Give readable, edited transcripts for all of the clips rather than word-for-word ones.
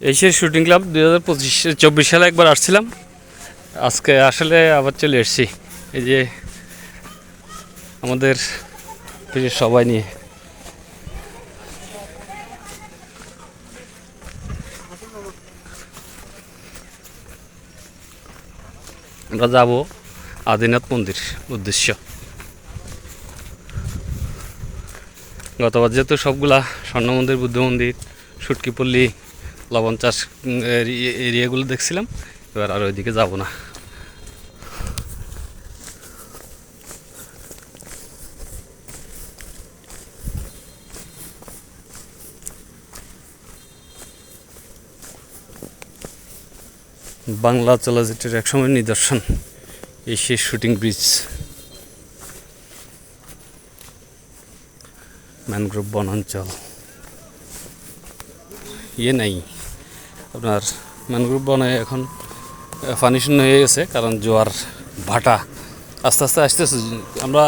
এশিয়ার shooting club 2024 সালে একবার আসছিলাম, আজকে আসলে আবার চলে এসেছি এই যে আমাদের সবাই নিয়ে। আমরা যাব আদিনাথ মন্দির উদ্দেশ্য। গতবার যেহেতু সবগুলা স্বর্ণ মন্দির, বুদ্ধ মন্দির, সুটকিপল্লী, লবণ চাষ এরিয়াগুলো দেখছিলাম, এবার আর ওইদিকে যাব না। বাংলা চলচ্চিত্রের একসময় নিদর্শন এশিয়ার শুটিং ব্রিজ, ম্যানগ্রোভ বনাঞ্চল। নাই আপনার ম্যানগ্রোভ বনে এখন পানি শূন্য হয়ে গেছে, কারণ জোয়ার ভাটা আস্তে আস্তে আসতেছে। আমরা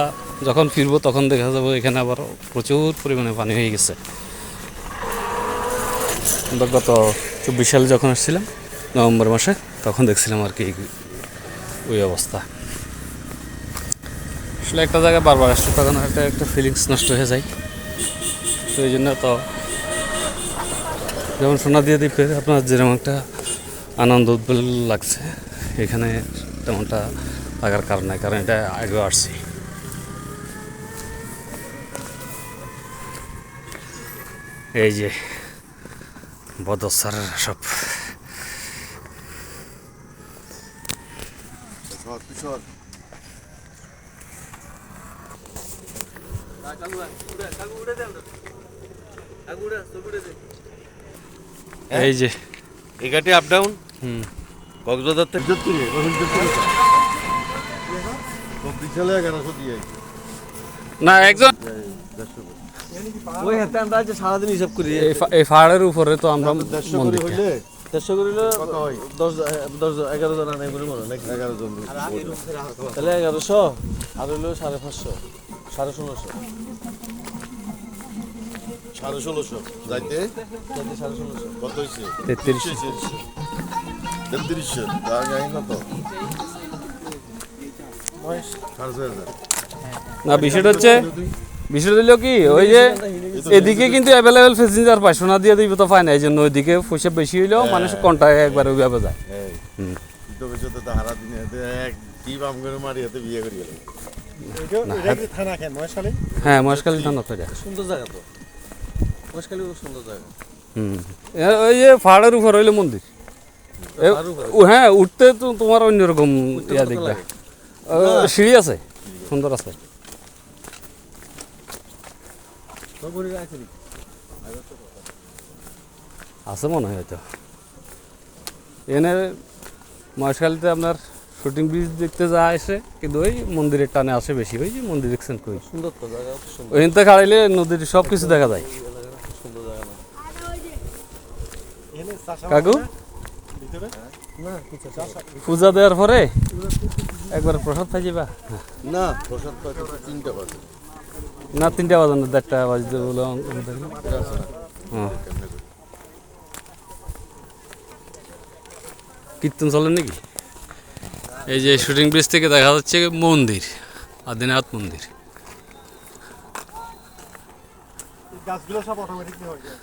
যখন ফিরবো তখন দেখা যাবো এখানে আবার প্রচুর পরিমাণে পানি হয়ে গেছে। আমরা গত 24 সালে যখন আসছিলাম নভেম্বর মাসে, তখন দেখছিলাম আর কি ওই অবস্থা। আসলে একটা জায়গায় বারবার আসলে তখন একটা ফিলিংস নষ্ট হয়ে যায়। তো এই জন্য তো যেমন সোনাদিয়া দ্বীপে আপনার যেরকম একটা আনন্দ উদ্বেল লাগছে, এখানে তেমনটা লাগার কারণ নাই, কারণ এটা আগেও আসছি। এই যে বদসার সব এই যে এগাটি আপ ডাউন কক্সবাজার থেকে না একজন ওই হাতে আমরা আজ সারাদিন হিসাব করি। এই পাহাড়ের উপরে তো আমরা মন্দির 150 করিলে 10-11 জন আনাই বলে মনে হয় 11 জন, তাহলে 1100 আর হইলো 550, 1650 যাইতে 1650 কত হয়েছে? 3300 তার জানি না তো। না বিষয়টা হলো কি, ওই যে এদিকে কিন্তু অ্যাভেলেবেল প্যাসেঞ্জার পায়, সোনা দিয়ে দিব তো পায় না, এই জন্য ওইদিকে পয়সা বেশি হইলেও মানুষ কন্টাক্ট একবার ওইভাবে যায়। হ্যাঁ মহেশখালী থানা তো সুন্দর জায়গা তো, মহেশখালী খুব সুন্দর জায়গা। ওই যে পাহাড়ের উপর হইলো মন্দির। হ্যাঁ উঠতে তো তোমার অন্যরকম ইয়া দেখবে, সিঁড়ি আছে, সুন্দর আছে। আছে মনে হয় হয়তো। এখানে মহেশখালীতে আপনার শুটিং ব্রিজ দেখতে যা আসে, কিন্তু ওই মন্দিরের টানে আসে বেশি। ওই যে মন্দির দেখছেন কই, সুন্দর তো জায়গা, সুন্দর। ওইখান থেকে খাড়াইলে নদীর সব কিছু দেখা যায়। সুন্দর জায়গা না কাকু পূজা দেওয়ার পরে একবার প্রসাদ খাই যাবা? না প্রসাদ পাইতে 3টা বাজে না 3টা বাজে না, 1:30 বাজতে বলে। হ্যাঁ কীর্তন চলে নাকি? এই যে শুটিং ব্রিজ থেকে দেখা যাচ্ছে মন্দির, আদিনাথ মন্দির। গাছগুলো সব অটোমেটিক হয়ে যায়।